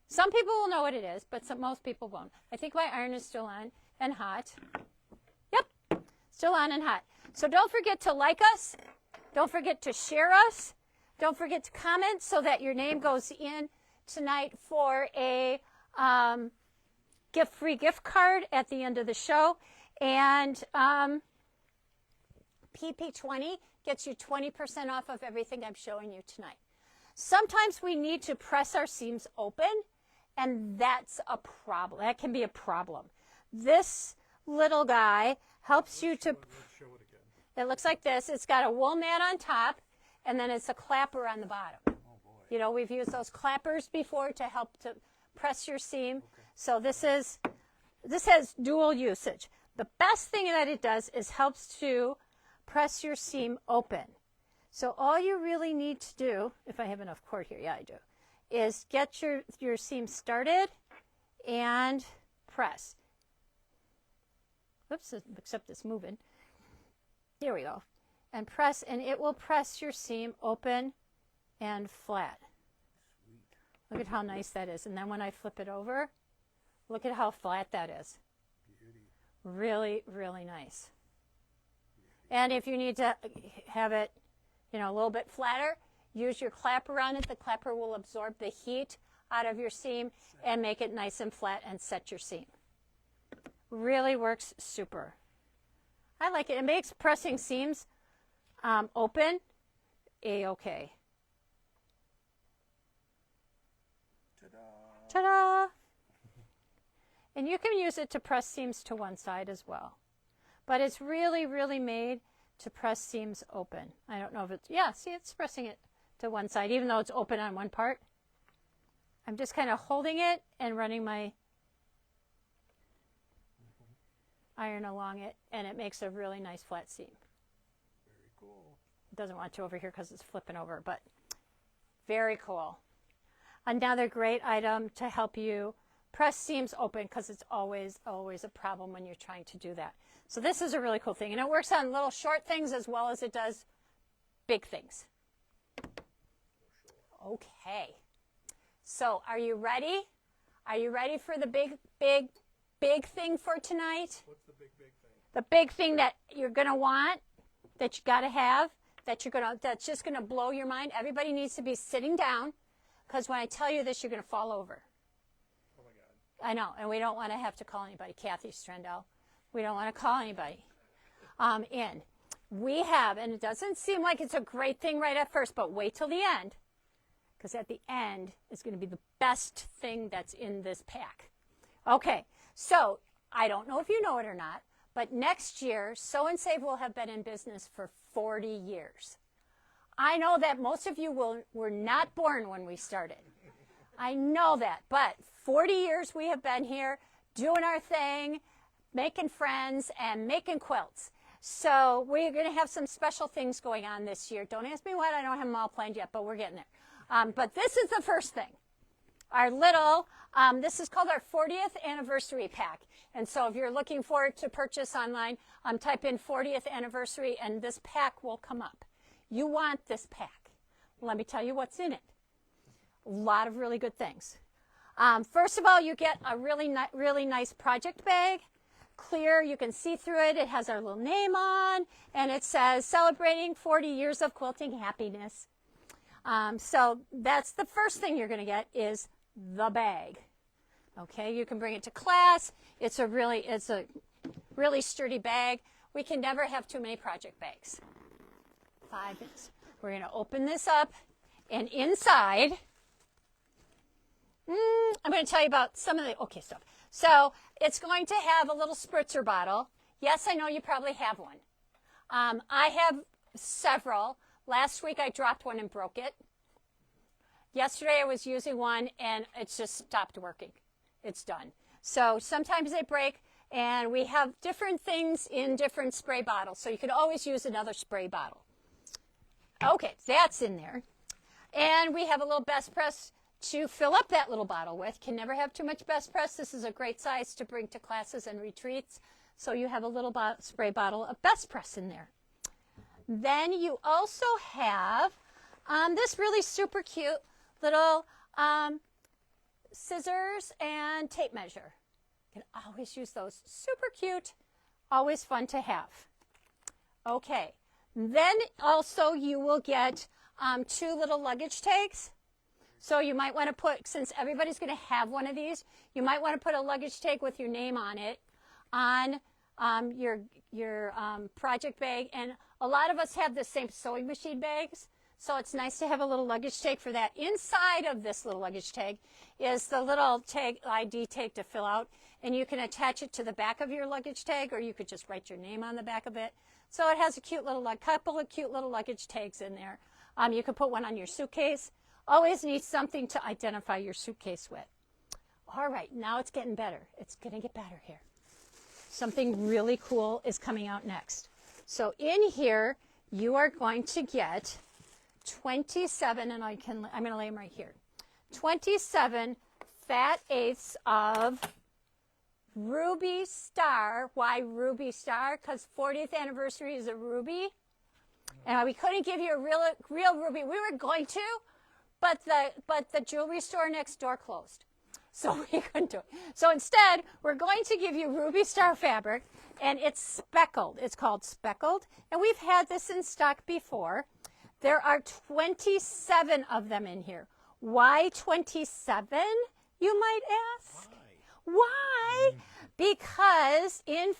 some people will know what it is, but most people won't. I think my iron is still on and hot. Yep, still on and hot. So don't forget to like us. Don't forget to share us. Don't forget to comment so that your name goes in tonight for a free gift card at the end of the show. And PP20 gets you 20% off of everything I'm showing you tonight. Sometimes we need to press our seams open, and that's a problem. That can be a problem. This little guy helps you to... Let's show it again. It looks like this. It's got a wool mat on top, and then it's a clapper on the bottom. Oh, boy. We've used those clappers before to help to press your seam. Okay. So this has dual usage. The best thing that it does is helps to press your seam open. So all you really need to do, if I have enough cord here, yeah I do, is get your seam started and press. Oops, except it's moving. Here we go. And press, and it will press your seam open and flat. Look at how nice that is. And then when I flip it over, look at how flat that is. Really, really nice. And if you need to have it, a little bit flatter, use your clapper on it. The clapper will absorb the heat out of your seam and make it nice and flat and set your seam. Really works super. I like it. It makes pressing seams open a-okay. Ta-da! Ta-da! And you can use it to press seams to one side as well. But it's really, really made to press seams open. I don't know if it's, yeah, see, it's pressing it to one side, even though it's open on one part. I'm just kind of holding it and running my iron along it, and it makes a really nice flat seam. Very cool. It doesn't want to over here because it's flipping over, but very cool. Another great item to help you press seams open, because it's always a problem when you're trying to do that. So this is a really cool thing, and it works on little short things as well as it does big things. Okay. So are you ready? Are you ready for the big thing for tonight? What's the big thing? The big thing that you're going to want, that you got to have, that's just going to blow your mind. Everybody needs to be sitting down, because when I tell you this, you're going to fall over. Oh, my God. I know, and we don't want to have to call anybody. Kathy Strendel, we don't want to call anybody in. We have, and it doesn't seem like it's a great thing right at first, but wait till the end, because at the end is going to be the best thing that's in this pack. Okay, so I don't know if you know it or not, but next year, Sew and Save will have been in business for 40 years. I know that most of you were not born when we started. I know that, but 40 years we have been here doing our thing, making friends, and making quilts. So we're going to have some special things going on this year. Don't ask me what, I don't have them all planned yet, but we're getting there. But this is the first thing. Our little, this is called our 40th anniversary pack. And so if you're looking for it to purchase online, type in 40th anniversary and this pack will come up. You want this pack. Let me tell you what's in it. A lot of really good things. First of all, you get a really nice project bag. Clear, you can see through it. It has our little name on, and it says, celebrating 40 years of quilting happiness. So that's the first thing you're going to get is the bag. Okay, you can bring it to class. It's a really sturdy bag. We can never have too many project bags. 5 minutes. We're going to open this up, and inside, I'm going to tell you about some of the stuff. So it's going to have a little spritzer bottle. Yes, I know you probably have one. I have several. Last week I dropped one and broke it. Yesterday I was using one and it's just stopped working. It's done. So sometimes they break, and we have different things in different spray bottles. So you could always use another spray bottle. Okay, that's in there. And we have a little best press to fill up that little bottle with. Can never have too much best press. This is a great size to bring to classes and retreats. So you have a little spray bottle of best press in there. Then you also have this really super cute little scissors and tape measure. You can always use those. Super cute. Always fun to have. Okay. Then also you will get 2 little luggage tags. So you might want to put, since everybody's going to have one of these, you might want to put a luggage tag with your name on it on your project bag. And a lot of us have the same sewing machine bags, so it's nice to have a little luggage tag for that. Inside of this little luggage tag is the little tag, ID tag to fill out, and you can attach it to the back of your luggage tag, or you could just write your name on the back of it. So it has a cute little, couple of cute little luggage tags in there. You could put one on your suitcase. Always need something to identify your suitcase with. All right, now it's getting better. It's going to get better here. Something really cool is coming out next. So in here, you are going to get 27, and I'm going to lay them right here. 27 fat eighths of Ruby Star. Why Ruby Star? Because 40th anniversary is a ruby. And we couldn't give you a real ruby. We were going to, but the jewelry store next door closed. So we couldn't do it. So instead, we're going to give you Ruby Star fabric, and it's speckled. It's called speckled, and we've had this in stock before. There are 27 of them in here. Why 27, you might ask? Why? Because in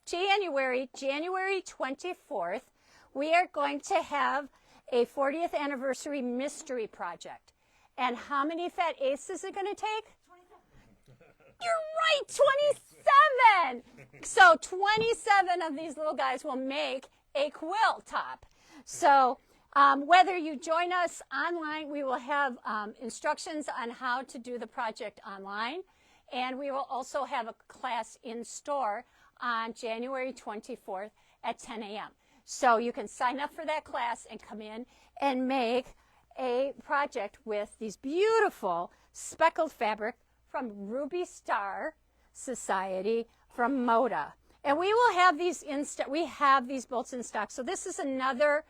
January 24th, we are going to have a 40th anniversary mystery project. And how many fat eighths is it going to take? 27. You're right, 27. So 27 of these little guys will make a quilt top. So whether you join us online, we will have instructions on how to do the project online. And we will also have a class in store on January 24th at 10 a.m. So you can sign up for that class and come in and make a project with these beautiful speckled fabric from Ruby Star Society from Moda. And we will have these we have these bolts in stock. So this is another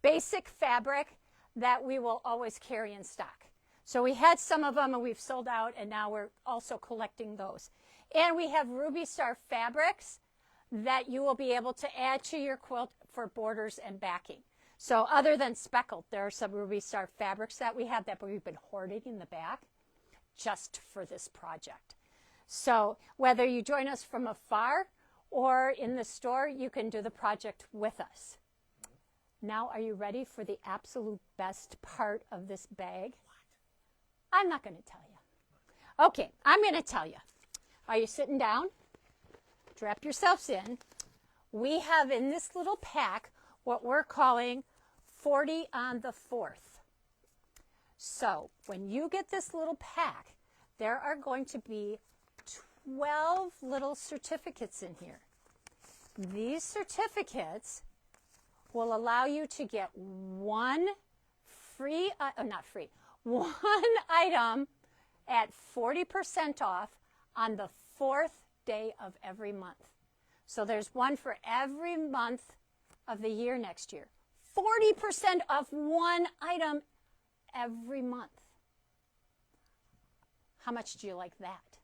basic fabric that we will always carry in stock. So we had some of them and we've sold out, and now we're also collecting those. And we have Ruby Star fabrics that you will be able to add to your quilt for borders and backing. So other than speckled, there are some Ruby Star fabrics that we have that we've been hoarding in the back just for this project. So whether you join us from afar or in the store, you can do the project with us. Now, are you ready for the absolute best part of this bag? I'm not going to tell you. Okay, I'm going to tell you. Are you sitting down? Strap yourselves in. We have in this little pack what we're calling 40 on the 4th. So when you get this little pack, there are going to be 12 little certificates in here. These certificates will allow you to get one item at 40% off on the 4th day of every month. So there's one for every month of the year next year. 40% off one item every month. How much do you like that?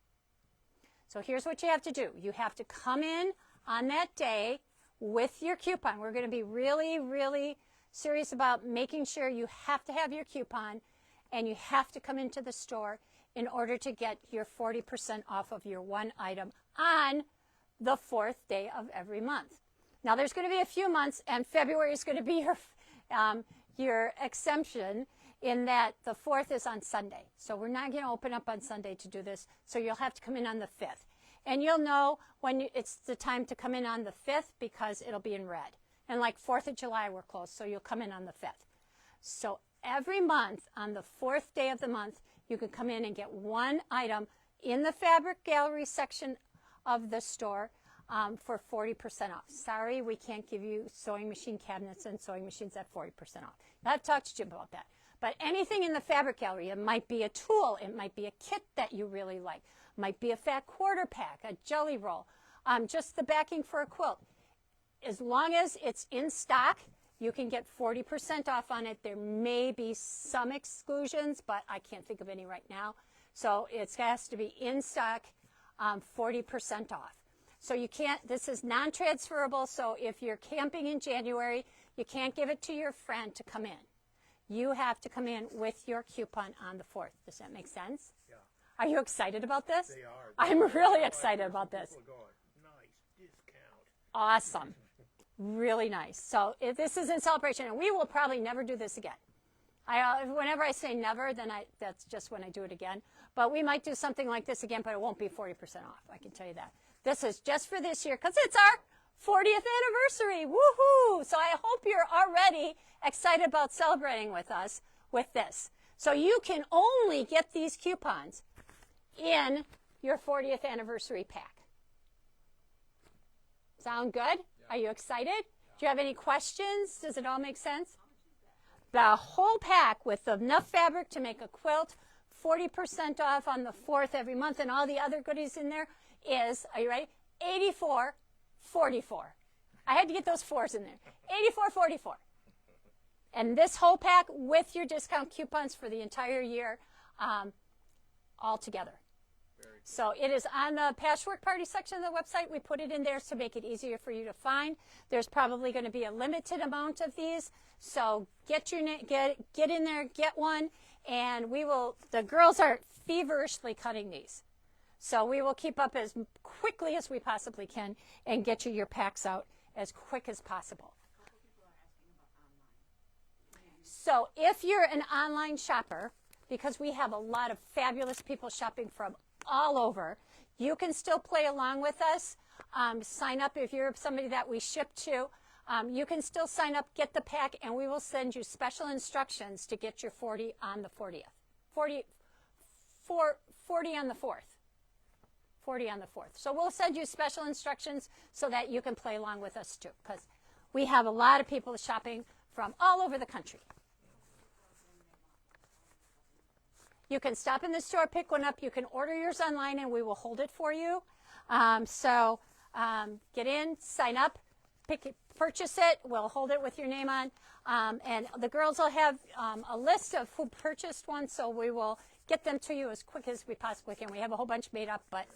So here's what you have to do. You have to come in on that day with your coupon. We're going to be really, really serious about making sure you have to have your coupon, and you have to come into the store in order to get your 40% off of your one item on the 4th day of every month. Now, there's going to be a few months, and February is going to be your exemption in that the 4th is on Sunday. So we're not going to open up on Sunday to do this, so you'll have to come in on the 5th. And you'll know when it's the time to come in on the 5th because it'll be in red. And like 4th of July, we're closed, so you'll come in on the 5th. So every month, on the 4th day of the month, you can come in and get one item in the fabric gallery section of the store for 40% off. Sorry, we can't give you sewing machine cabinets and sewing machines at 40% off. I've talked to you about that. But anything in the fabric gallery, it might be a tool, it might be a kit that you really like, might be a fat quarter pack, a jelly roll, just the backing for a quilt. As long as it's in stock, you can get 40% off on it. There may be some exclusions, but I can't think of any right now. So it has to be in stock, 40% off. So you can't, this is non-transferable, so if you're camping in January, you can't give it to your friend to come in. You have to come in with your coupon on the 4th. Does that make sense? Yeah. Are you excited about this? They are. I'm really excited about this. People are going, nice discount. Awesome. Really nice. So if this is in celebration, and we will probably never do this again. Whenever I say never, then that's just when I do it again. But we might do something like this again, but it won't be 40% off. I can tell you that. This is just for this year because it's our 40th anniversary. Woohoo! So I hope you're already excited about celebrating with us with this. So you can only get these coupons in your 40th anniversary pack. Sound good? Are you excited? Do you have any questions? Does it all make sense? The whole pack with enough fabric to make a quilt, 40% off on the 4th every month, and all the other goodies in there is, are you ready? $84.44. I had to get those 4s in there. $84.44. And this whole pack with your discount coupons for the entire year all together. So it is on the Patchwork Party section of the website. We put it in there to make it easier for you to find. There's probably going to be a limited amount of these. So get in there, get one, and we will, the girls are feverishly cutting these. So we will keep up as quickly as we possibly can and get you your packs out as quick as possible. So if you're an online shopper, because we have a lot of fabulous people shopping from all over, you can still play along with us. Sign up if you're somebody that we ship to. You can still sign up, get the pack, and we will send you special instructions to get your 40 on the 40th. 40 on the 4th. 40 on the 4th. So we'll send you special instructions so that you can play along with us too, because we have a lot of people shopping from all over the country. You can stop in the store, pick one up. You can order yours online, and we will hold it for you. Get in, sign up, purchase it. We'll hold it with your name on. And the girls will have a list of who purchased one, so we will get them to you as quick as we possibly can. We have a whole bunch made up, but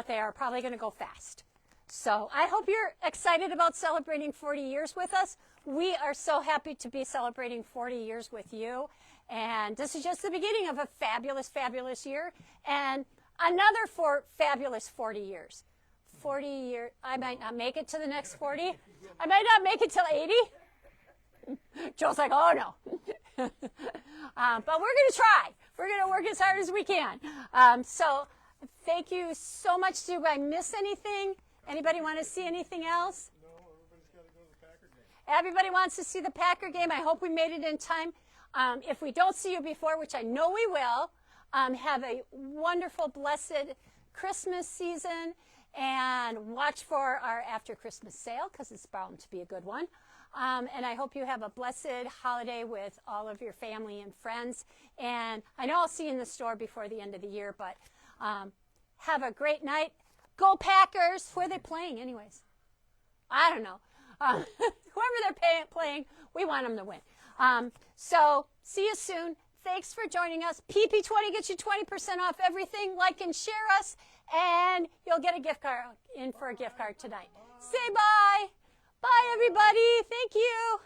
they are probably going to go fast. So I hope you're excited about celebrating 40 years with us. We are so happy to be celebrating 40 years with you. And this is just the beginning of a fabulous, fabulous year. And another fabulous 40 years. 40 years. I might not make it to the next 40. I might not make it till 80. Joe's like, oh, no. But we're going to try. We're going to work as hard as we can. So thank you so much. Do I miss anything? Anybody want to see anything else? No, everybody's got to go to the Packer game. Everybody wants to see the Packer game. I hope we made it in time. If we don't see you before, which I know we will, have a wonderful, blessed Christmas season, and watch for our after Christmas sale because it's bound to be a good one. And I hope you have a blessed holiday with all of your family and friends. And I know I'll see you in the store before the end of the year, but have a great night. Go Packers! Who are they playing anyways? I don't know. Whoever they're playing, we want them to win. So see you soon. Thanks for joining us. PP20 gets you 20% off everything. Like and share us, and you'll get a gift card in for a gift card tonight. Say bye. Bye, everybody. Thank you.